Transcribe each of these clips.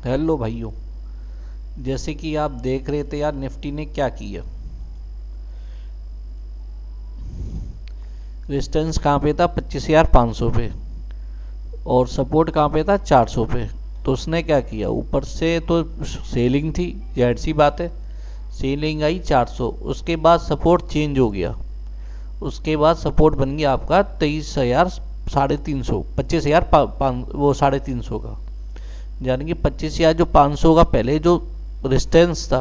Hello भाइयों, जैसे कि आप देख रहे थे यार निफ्टी ने क्या किया। रेजिस्टेंस कहाँ पे था? 25,500 पे। और सपोर्ट कहाँ पे था? 400 पे। तो उसने क्या किया, ऊपर से तो सेलिंग थी, जाहिर सी बात है। सेलिंग आई 400, उसके बाद सपोर्ट चेंज हो गया। उसके बाद सपोर्ट बन गया आपका 23,350, 25,000 वो 350 का। यानी कि 25,000 जो 500 का पहले जो रेजिस्टेंस था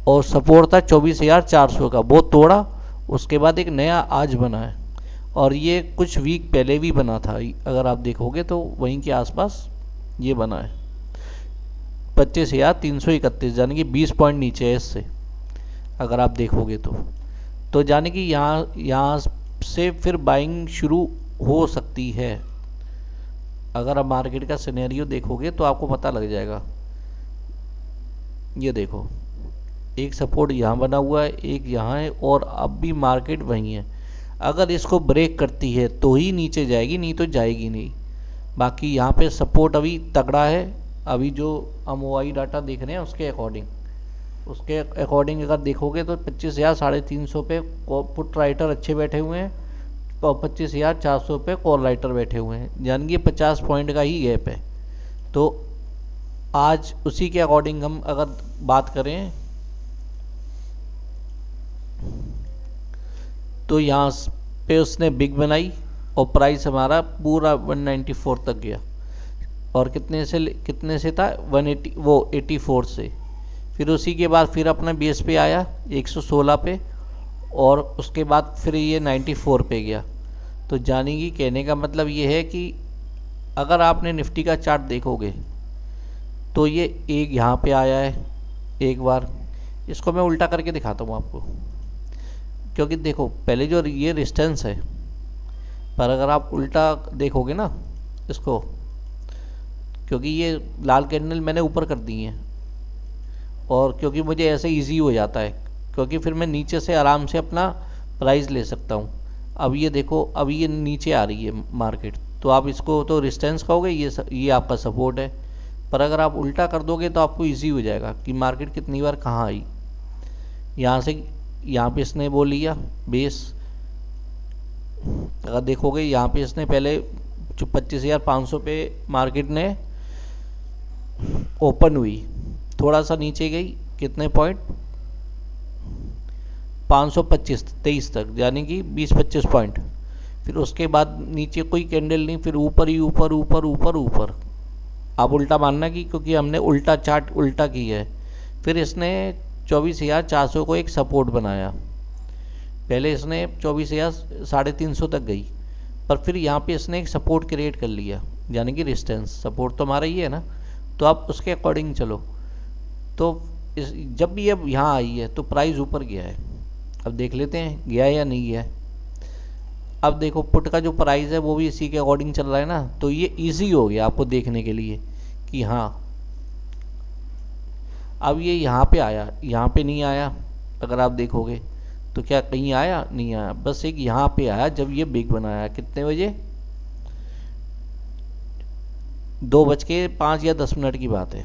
और सपोर्ट था 24,400 का, वो तोड़ा। उसके बाद एक नया आज बना है, और ये कुछ वीक पहले भी बना था। अगर आप देखोगे तो वहीं के आसपास ये बना है 25,331, यानी कि 20 पॉइंट नीचे है इससे, अगर आप देखोगे तो यानी कि यहाँ से फिर बाइंग शुरू हो सकती है। अगर आप मार्केट का सिनेरियो देखोगे तो आपको पता लग जाएगा। ये देखो, एक सपोर्ट यहाँ बना हुआ है, एक यहाँ है, और अब भी मार्केट वहीं है। अगर इसको ब्रेक करती है तो ही नीचे जाएगी, नहीं तो जाएगी नहीं। बाकी यहाँ पे सपोर्ट अभी तगड़ा है। अभी जो हम OI डाटा देख रहे हैं उसके अकॉर्डिंग अगर देखोगे तो 25,350 पे पुट राइटर अच्छे बैठे हुए हैं, और 25,400 पे कॉल राइटर बैठे हुए हैं, यानी कि 50 पॉइंट का ही गैप है। तो आज उसी के अकॉर्डिंग हम अगर बात करें तो यहाँ पे उसने बिग बनाई, और प्राइस हमारा पूरा 194 तक गया। और कितने से था? 180, वो 84 से। फिर उसी के बाद फिर अपना बेस पे आया 116 पे, और उसके बाद फिर ये 94 पे गया। तो जाने की कहने का मतलब ये है कि अगर आपने निफ्टी का चार्ट देखोगे तो ये एक यहाँ पे आया है एक बार। इसको मैं उल्टा करके दिखाता हूँ आपको, क्योंकि देखो पहले जो ये रेजिस्टेंस है, पर अगर आप उल्टा देखोगे ना इसको, क्योंकि ये लाल कैंडल मैंने ऊपर कर दी है, और क्योंकि मुझे ऐसे इजी हो जाता है, क्योंकि फिर मैं नीचे से आराम से अपना प्राइस ले सकता हूँ। अब ये देखो, अभी ये नीचे आ रही है मार्केट, तो आप इसको तो रेजिस्टेंस कहोगे, ये आपका सपोर्ट है। पर अगर आप उल्टा कर दोगे तो आपको इजी हो जाएगा कि मार्केट कितनी बार कहाँ आई। यहाँ से यहाँ पे इसने वो लिया बेस, अगर देखोगे यहाँ पे इसने पहले जो 25,500 पे मार्केट ने ओपन हुई, थोड़ा सा नीचे गई, कितने पॉइंट? 525-23 तक, यानी कि 20-25 पॉइंट। फिर उसके बाद नीचे कोई कैंडल नहीं, फिर ऊपर ही ऊपर ऊपर ऊपर ऊपर। आप उल्टा मानना कि क्योंकि हमने उल्टा चार्ट उल्टा किया है। फिर इसने 24,400 को एक सपोर्ट बनाया। पहले इसने 24,350 तक गई, पर फिर यहाँ पे इसने एक सपोर्ट क्रिएट कर लिया, यानी कि रेजिस्टेंस। सपोर्ट तो हमारा ही है ना, तो आप उसके अकॉर्डिंग चलो। तो जब भी अब यहाँ आई है तो प्राइस ऊपर गया है। अब देख लेते हैं गया है या नहीं गया है। अब देखो पुट का जो प्राइस है वो भी इसी के अकॉर्डिंग चल रहा है ना, तो ये इजी हो गया आपको देखने के लिए कि हाँ अब ये यहाँ पे आया, यहाँ पे नहीं आया। अगर आप देखोगे तो क्या कहीं आया? नहीं आया, बस एक यहाँ पे आया जब ये बिग बनाया। कितने बजे? 2:05 या 10 मिनट की बात है।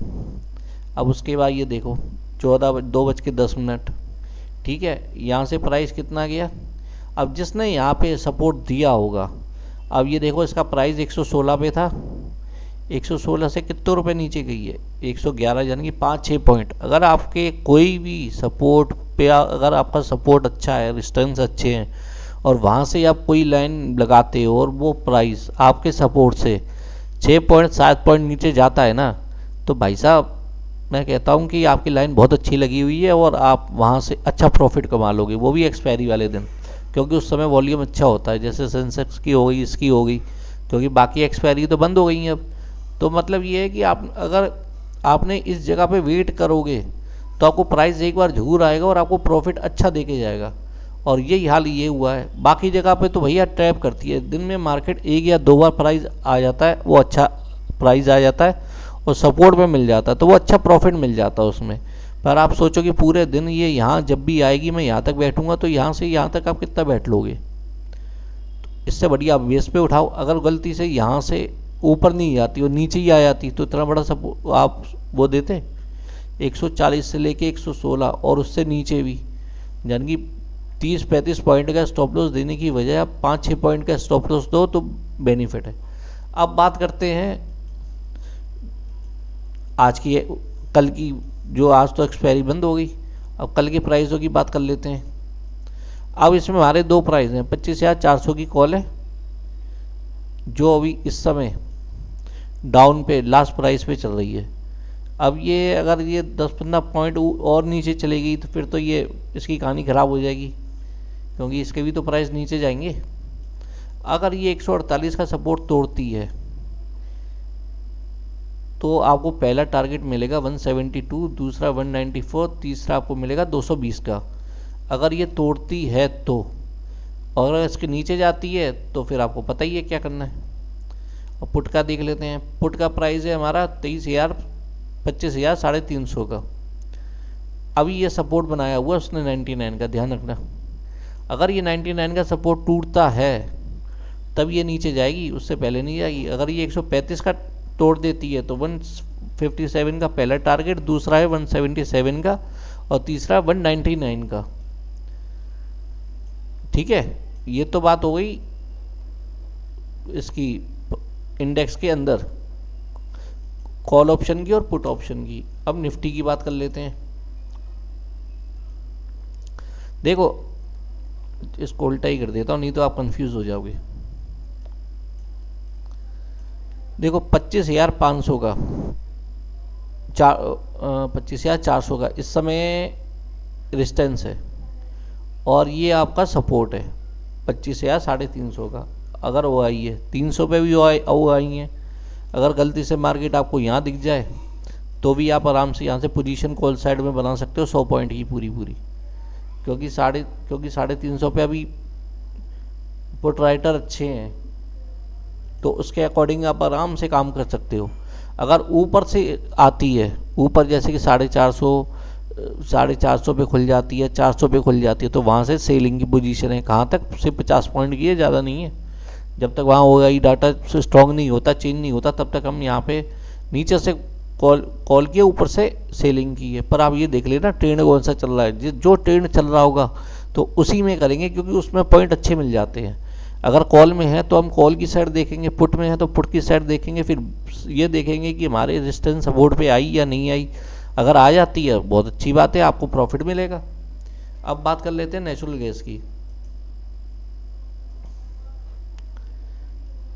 अब उसके बाद ये देखो 2:10, ठीक है। यहाँ से प्राइस कितना गया? अब जिसने यहाँ पे सपोर्ट दिया होगा, अब ये देखो इसका प्राइस 116 पे था, 116 से कितने रुपए नीचे गई है? 111, यानी कि 5-6 पॉइंट। अगर आपके कोई भी सपोर्ट पे, अगर आपका सपोर्ट अच्छा है, रेजिस्टेंस अच्छे हैं, और वहाँ से आप कोई लाइन लगाते हो और वो प्राइस आपके सपोर्ट से 6 पॉइंट 7 पॉइंट नीचे जाता है ना, तो भाई साहब मैं कहता हूँ कि आपकी लाइन बहुत अच्छी लगी हुई है, और आप वहाँ से अच्छा प्रॉफिट कमा लोगे, वो भी एक्सपायरी वाले दिन, क्योंकि उस समय वॉल्यूम अच्छा होता है। जैसे सेंसेक्स की हो गई, इसकी हो गई, क्योंकि बाकी एक्सपायरी तो बंद हो गई हैं अब। तो मतलब ये है कि आप अगर आपने इस जगह पे वेट करोगे तो आपको प्राइस एक बार ज़रूर आएगा और आपको प्रॉफिट अच्छा दे के जाएगा। और यही हाल ये हुआ है। बाकी जगह पे तो भैया ट्रैप करती है, दिन में मार्केट 1 या 2 बार प्राइस आ जाता है, वो अच्छा प्राइस आ जाता है और सपोर्ट में मिल जाता है, तो वो अच्छा प्रॉफिट मिल जाता है उसमें। पर आप सोचो कि पूरे दिन ये यहाँ जब भी आएगी मैं यहाँ तक बैठूंगा, तो यहाँ से यहाँ तक आप कितना बैठ लोगे? इससे बढ़िया आप बेस पे उठाओ। अगर गलती से यहाँ से ऊपर नहीं आती और नीचे ही आ जाती तो इतना बड़ा सपोर्ट आप वो देते 140 से लेके 116 और उससे नीचे भी, यानी कि 30-35 पॉइंट का स्टॉप लॉस देने की बजाय आप 5-6 पॉइंट का स्टॉप लॉस दो तो बेनिफिट है। अब बात करते हैं आज की, कल की, जो आज तो एक्सपायरी बंद हो गई, अब कल के प्राइसों की बात कर लेते हैं। अब इसमें हमारे दो प्राइस हैं, 25,400 की कॉल है जो अभी इस समय डाउन पे लास्ट प्राइस पे चल रही है। अब ये अगर ये 10-15 पॉइंट और नीचे चलेगी तो फिर तो ये इसकी कहानी ख़राब हो जाएगी, क्योंकि इसके भी तो प्राइस नीचे जाएंगे। अगर ये 148 का सपोर्ट तोड़ती है तो आपको पहला टारगेट मिलेगा 172, दूसरा 194, तीसरा आपको मिलेगा 220 का, अगर ये तोड़ती है तो। और अगर इसके नीचे जाती है तो फिर आपको पता ही है क्या करना है। और पुट का देख लेते हैं। पुट का प्राइस है हमारा 25,000 350 का। अभी ये सपोर्ट बनाया हुआ उसने 99 का, ध्यान रखना। अगर ये 99 का सपोर्ट टूटता है तब ये नीचे जाएगी, उससे पहले नहीं जाएगी। अगर ये 135 का तोड़ देती है तो 157 का पहला टारगेट, दूसरा है 177 का और तीसरा 199 का। ठीक है, ये तो बात हो गई इसकी इंडेक्स के अंदर कॉल ऑप्शन की और पुट ऑप्शन की। अब निफ्टी की बात कर लेते हैं। देखो इसको उल्टा ही कर देता हूँ, नहीं तो आप कंफ्यूज हो जाओगे। देखो 25,500 का 25,400 का इस समय रेजिस्टेंस है और ये आपका सपोर्ट है 25,350 का। अगर वो आई है 300 पे भी वो आई है, अगर गलती से मार्केट आपको यहाँ दिख जाए तो भी आप आराम से यहाँ से पोजीशन कॉल साइड में बना सकते हो 100 पॉइंट की पूरी, क्योंकि 350 पे अभी पुट राइटर अच्छे हैं तो उसके अकॉर्डिंग आप आराम से काम कर सकते हो। अगर ऊपर से आती है, ऊपर जैसे कि 450 पे खुल जाती है, 400 पे खुल जाती है, तो वहाँ से सेलिंग की पोजीशन है। कहाँ तक? सिर्फ 50 पॉइंट की है, ज़्यादा नहीं है। जब तक वहाँ होगा ही डाटा स्ट्रॉन्ग नहीं होता, चेंज नहीं होता, तब तक हम यहाँ पे नीचे से कॉल किए, ऊपर से सेलिंग की है। पर आप ये देख लेना ट्रेंड कौन सा चल रहा है। जो ट्रेंड चल रहा होगा तो उसी में करेंगे, क्योंकि उसमें पॉइंट अच्छे मिल जाते हैं। अगर कॉल में है तो हम कॉल की साइड देखेंगे, पुट में है तो पुट की साइड देखेंगे, फिर ये देखेंगे कि हमारे रेजिस्टेंस सपोर्ट पे आई या नहीं आई। अगर आ जाती है बहुत अच्छी बात है, आपको प्रॉफिट मिलेगा। अब बात कर लेते हैं नेचुरल गैस की।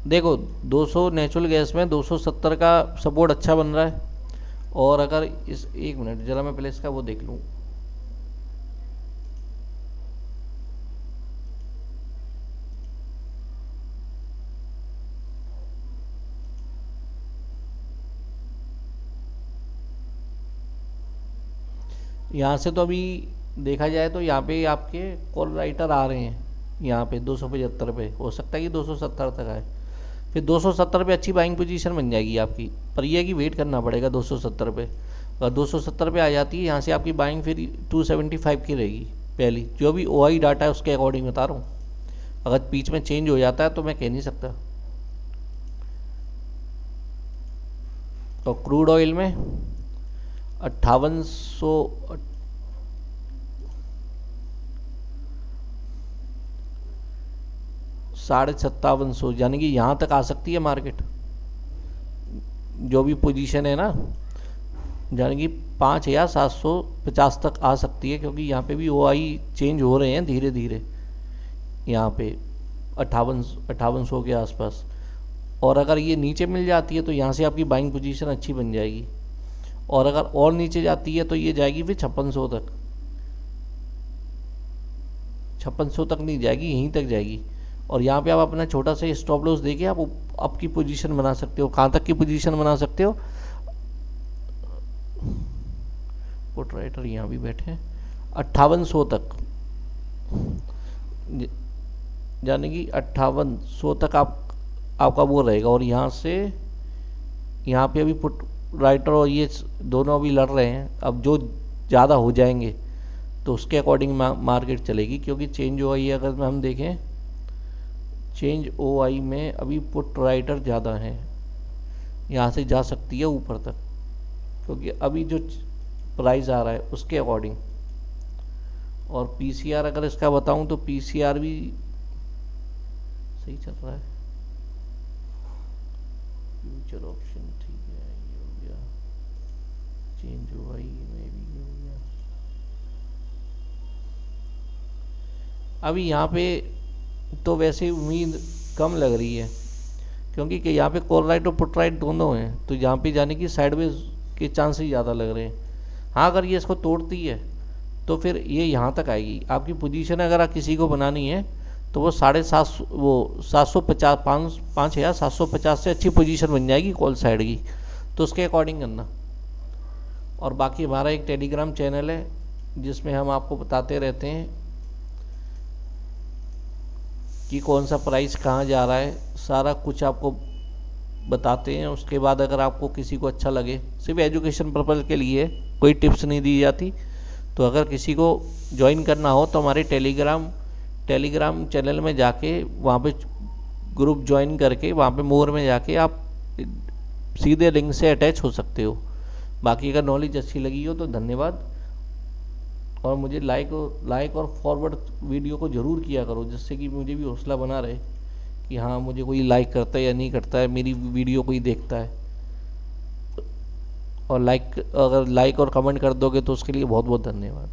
देखो 200 नेचुरल गैस में 270 का सपोर्ट अच्छा बन रहा है। और अगर इस, एक मिनट जरा मैं पहले इसका वो देख लूँ। यहाँ से तो अभी देखा जाए तो यहाँ पे आपके कॉल राइटर आ रहे हैं, यहाँ पे 275 पे, हो सकता है कि 270 तक आए। फिर 270 पे अच्छी बाइंग पोजीशन बन जाएगी आपकी, पर यह है कि वेट करना पड़ेगा 270 पे। अगर 270 पे आ जाती है यहाँ से आपकी बाइंग फिर 275 की रहेगी पहली, जो भी OI डाटा है उसके अकॉर्डिंग बता रहा हूँ। अगर बीच में चेंज हो जाता है तो मैं कह नहीं सकता। तो क्रूड ऑयल में 5800 5750, यानी कि यहाँ तक आ सकती है मार्केट, जो भी पोजीशन है ना, यानी कि 5750 तक आ सकती है, क्योंकि यहाँ पे भी OI चेंज हो रहे हैं धीरे धीरे, यहाँ पे 5800 के आसपास। और अगर ये नीचे मिल जाती है तो यहाँ से आपकी बाइंग पोजीशन अच्छी बन जाएगी। और अगर और नीचे जाती है तो ये जाएगी फिर 5600 तक, 5600 तक नहीं जाएगी, यहीं तक जाएगी। और यहाँ पे आप अपना छोटा सा स्टॉप लॉस देके आप आपकी पोजीशन बना सकते हो। कहाँ तक की पोजीशन बना सकते हो? पुट राइटर यहाँ भी बैठे हैं 5800 तक, यानी कि 5800 तक आपका वो रहेगा। और यहाँ से यहाँ पे अभी पुट राइटर और ये दोनों अभी लड़ रहे हैं। अब जो ज़्यादा हो जाएंगे तो उसके अकॉर्डिंग मार्केट चलेगी, क्योंकि चेंज OI अगर हम देखें, चेंज OI में अभी पुट राइटर ज़्यादा हैं, यहाँ से जा सकती है ऊपर तक, क्योंकि अभी जो प्राइस आ रहा है उसके अकॉर्डिंग। और पीसीआर अगर इसका बताऊं तो पीसीआर भी सही चल रहा है। फ्यूचर ऑप्शन ठीक है, ये हो गया, चेंज हुआ, ये में भी हो गया। अभी यहाँ पे तो वैसे उम्मीद कम लग रही है, क्योंकि कि यहाँ पे कॉल राइट और पुट राइट दोनों हैं, तो यहाँ पे जाने की साइडवेज के चांसेस ज़्यादा लग रहे हैं। हाँ, अगर ये इसको तोड़ती है तो फिर ये यहाँ तक आएगी। आपकी पोजीशन अगर आप किसी को बनानी है तो वो 750, वो 750, 5,750 से अच्छी पोजीशन बन जाएगी कॉल साइड की, तो उसके अकॉर्डिंग करना। और बाकी हमारा एक टेलीग्राम चैनल है जिसमें हम आपको बताते रहते हैं कि कौन सा प्राइस कहाँ जा रहा है, सारा कुछ आपको बताते हैं। उसके बाद अगर आपको किसी को अच्छा लगे, सिर्फ एजुकेशन पर्पज़ के लिए, कोई टिप्स नहीं दी जाती, तो अगर किसी को ज्वाइन करना हो तो हमारे टेलीग्राम चैनल में जाके वहाँ पे ग्रुप ज्वाइन करके वहाँ पे मोर में जाके आप सीधे लिंक से अटैच हो सकते हो। बाकी अगर नॉलेज अच्छी लगी हो तो धन्यवाद, और मुझे लाइक और फॉरवर्ड वीडियो को ज़रूर किया करो, जिससे कि मुझे भी हौसला बना रहे कि हाँ, मुझे कोई लाइक करता है या नहीं करता है, मेरी वीडियो कोई देखता है। और अगर लाइक और कमेंट कर दोगे तो उसके लिए बहुत बहुत धन्यवाद।